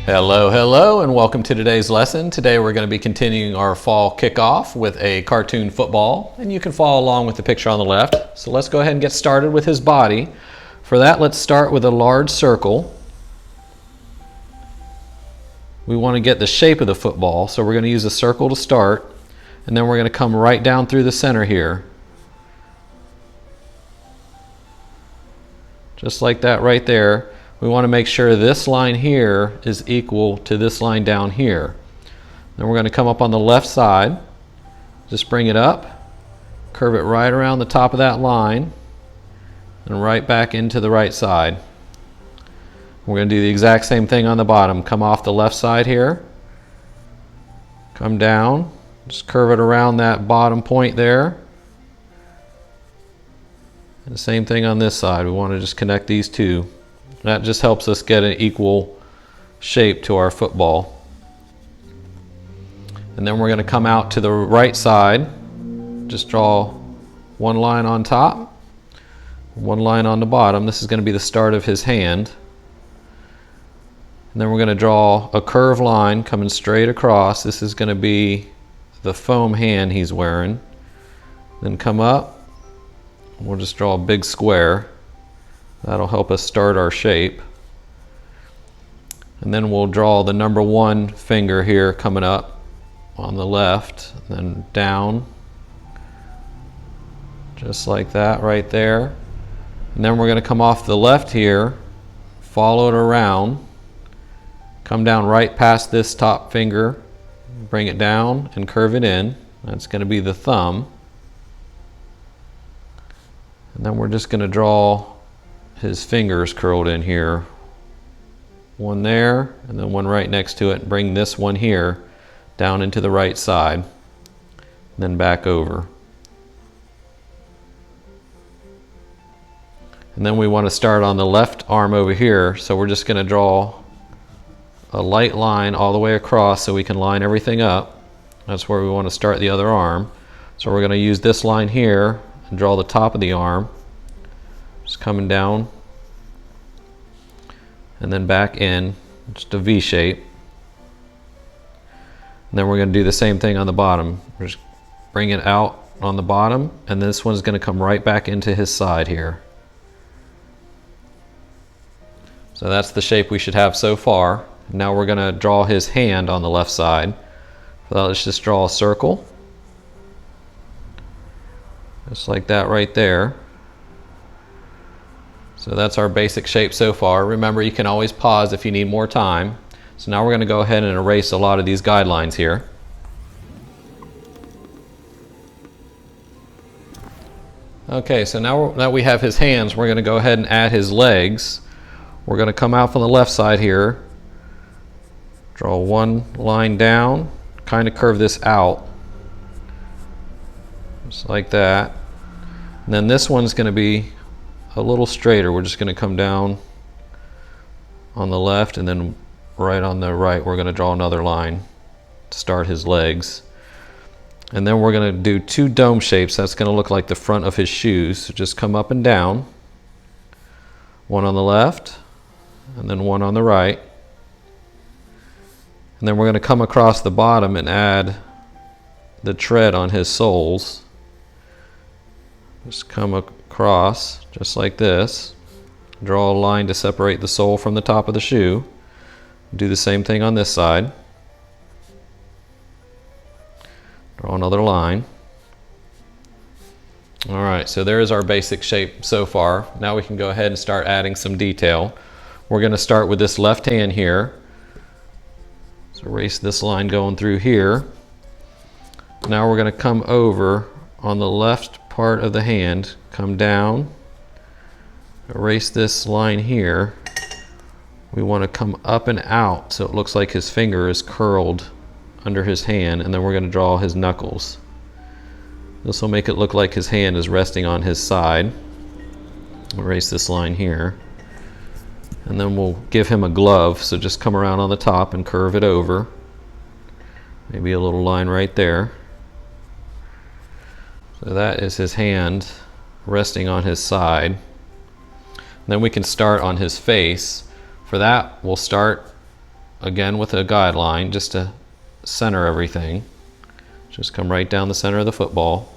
Hello, hello, and welcome to today's lesson. Today we're going to be continuing our fall kickoff with a cartoon football, and you can follow along with the picture on the left. So let's go ahead and get started with his body. For that, let's start with a large circle. We want to get the shape of the football, so we're going to use a circle to start, and then we're going to come right down through the center here. Just like that right there. We want to make sure this line here is equal to this line down here. Then we're going to come up on the left side, just bring it up, curve it right around the top of that line, and right back into the right side. We're going to do the exact same thing on the bottom. Come off the left side here, come down, just curve it around that bottom point there. And the same thing on this side. We want to just connect these two. That just helps us get an equal shape to our football. And then we're going to come out to the right side. Just draw one line on top, one line on the bottom. This is going to be the start of his hand. And then we're going to draw a curved line coming straight across. This is going to be the foam hand he's wearing. Then come up. We'll just draw a big square. That'll help us start our shape. And then we'll draw the number 1 finger here coming up on the left, then down, just like that right there. And then we're going to come off the left here, follow it around, come down right past this top finger, bring it down and curve it in. That's going to be the thumb. And then we're just going to draw his fingers curled in here. One there, and then one right next to it, and bring this one here down into the right side, and then back over. And then we want to start on the left arm over here, so we're just going to draw a light line all the way across so we can line everything up. That's where we want to start the other arm. So we're going to use this line here and draw the top of the arm. Just coming down and then back in, just a V shape. And then we're going to do the same thing on the bottom. Just bring it out on the bottom, and this one's going to come right back into his side here. So that's the shape we should have so far. Now we're going to draw his hand on the left side. For that, let's just draw a circle. Just like that right there. So that's our basic shape so far. Remember, you can always pause if you need more time. So now we're going to go ahead and erase a lot of these guidelines here. Okay, so now that we have his hands, we're going to go ahead and add his legs. We're going to come out from the left side here, draw one line down, kind of curve this out, just like that. And then this one's going to be a little straighter. We're just going to come down on the left, and then right on the right we're going to draw another line to start his legs. And then we're going to do 2 dome shapes. That's going to look like the front of his shoes. So just come up and down, one on the left and then one on the right. And then we're going to come across the bottom and add the tread on his soles. Just come across just like this. Draw a line to separate the sole from the top of the shoe. Do the same thing on this side. Draw another line. Alright, so there's our basic shape so far. Now we can go ahead and start adding some detail. We're going to start with this left hand here. So erase this line going through here. Now we're going to come over on the left part of the hand, come down, erase this line here. We want to come up and out so it looks like his finger is curled under his hand, and then we're going to draw his knuckles. This will make it look like his hand is resting on his side. Erase this line here. And then we'll give him a glove, so just come around on the top and curve it over. Maybe a little line right there. So that is his hand resting on his side. Then we can start on his face. For that, we'll start again with a guideline just to center everything. Just come right down the center of the football.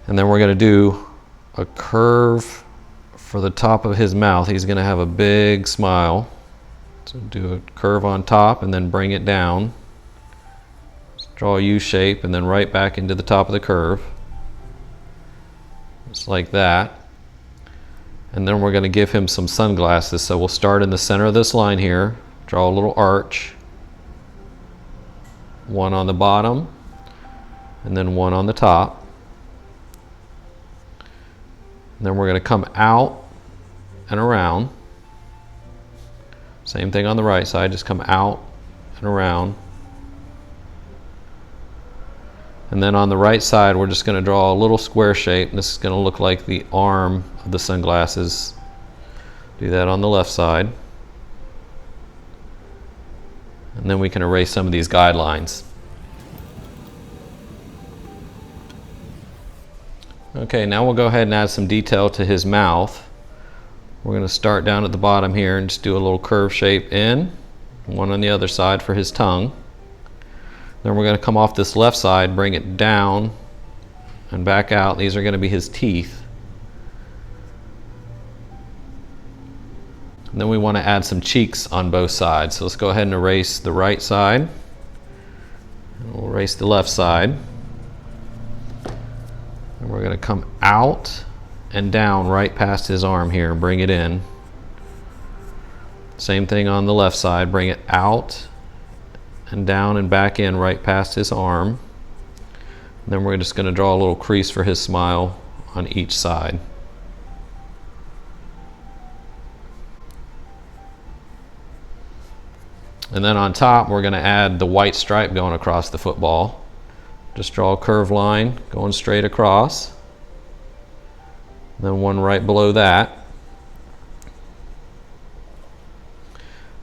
And then we're going to do a curve for the top of his mouth. He's going to have a big smile. So do a curve on top and then bring it down. Just draw a U shape and then right back into the top of the curve. Just like that. And then we're going to give him some sunglasses. So we'll start in the center of this line here. Draw a little arch. One on the bottom and then one on the top. And then we're going to come out and around. Same thing on the right side, just come out and around. And then on the right side, we're just going to draw a little square shape. This is going to look like the arm of the sunglasses. Do that on the left side. And then we can erase some of these guidelines. Okay, now we'll go ahead and add some detail to his mouth. We're going to start down at the bottom here and just do a little curve shape in, one on the other side for his tongue. Then we're going to come off this left side, bring it down and back out. These are going to be his teeth. And then we want to add some cheeks on both sides. So let's go ahead and erase the right side. And we'll erase the left side. And we're going to come out and down right past his arm here and bring it in. Same thing on the left side, bring it out and down and back in right past his arm. And then we're just going to draw a little crease for his smile on each side. And then on top we're going to add the white stripe going across the football. Just draw a curved line going straight across. Then one right below that.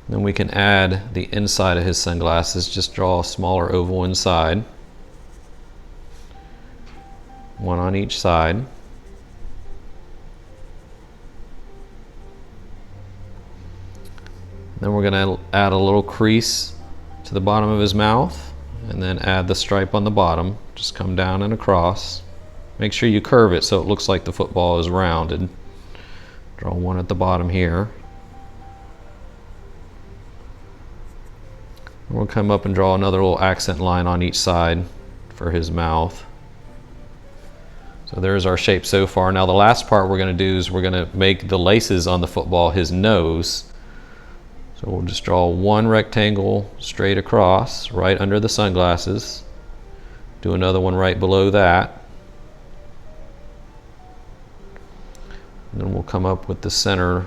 Then we can add the inside of his sunglasses. Just draw a smaller oval inside. One on each side. Then we're going to add a little crease to the bottom of his mouth and then add the stripe on the bottom. Just come down and across. Make sure you curve it so it looks like the football is rounded. Draw one at the bottom here. And we'll come up and draw another little accent line on each side for his mouth. So there's our shape so far. Now the last part we're going to do is we're going to make the laces on the football his nose. So we'll just draw one rectangle straight across right under the sunglasses. Do another one right below that. And then we'll come up with the center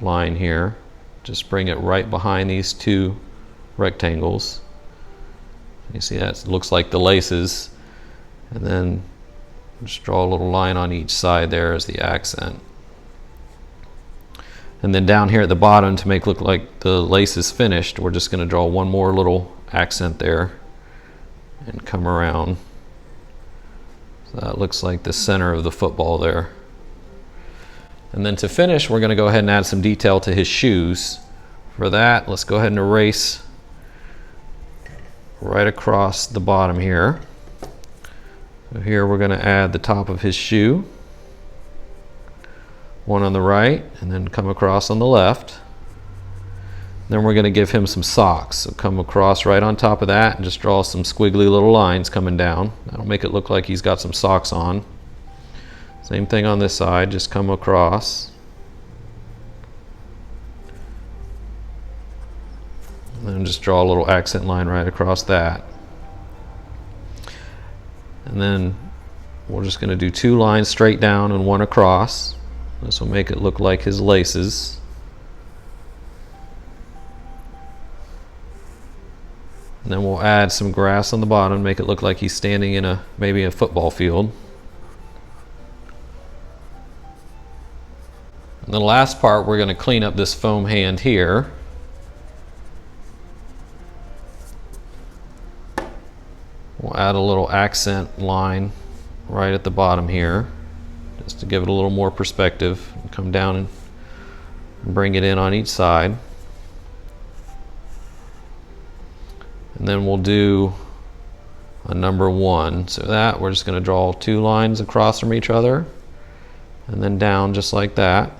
line here. Just bring it right behind these two rectangles. You see that looks like the laces. And then just draw a little line on each side there as the accent. And then down here at the bottom, to make it look like the lace is finished, we're just going to draw one more little accent there and come around. So that looks like the center of the football there. And then to finish, we're going to go ahead and add some detail to his shoes. For that, let's go ahead and erase right across the bottom here. So here we're going to add the top of his shoe. One on the right and then come across on the left. Then we're going to give him some socks. So come across right on top of that and just draw some squiggly little lines coming down. That'll make it look like he's got some socks on. Same thing on this side, just come across. And then just draw a little accent line right across that. And then we're just going to do two lines straight down and one across. This will make it look like his laces. And then we'll add some grass on the bottom, make it look like he's standing in maybe a football field. And the last part, we're going to clean up this foam hand here. We'll add a little accent line right at the bottom here, just to give it a little more perspective. Come down and bring it in on each side. And then we'll do a number 1. So that we're just going to draw 2 lines across from each other and then down just like that.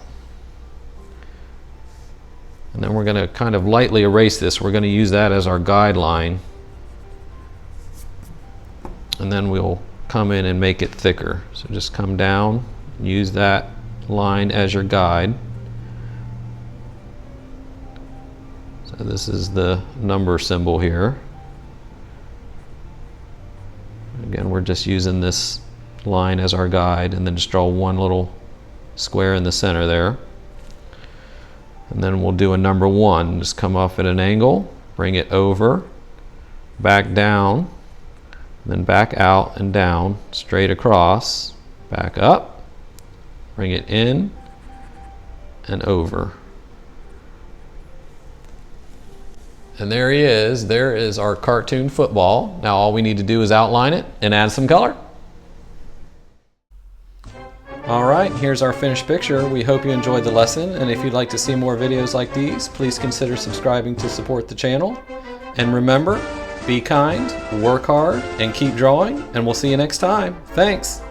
And then we're going to kind of lightly erase this. We're going to use that as our guideline. And then we'll come in and make it thicker. So just come down, use that line as your guide. So this is the number symbol here. Again, we're just using this line as our guide, and then just draw one little square in the center there. And then we'll do a number 1. Just come off at an angle, bring it over, back down, then back out and down, straight across, back up, bring it in and over. And there he is. There is our cartoon football. Now all we need to do is outline it and add some color. Alright, here's our finished picture. We hope you enjoyed the lesson, and if you'd like to see more videos like these, please consider subscribing to support the channel. And remember, be kind, work hard, and keep drawing, and we'll see you next time. Thanks!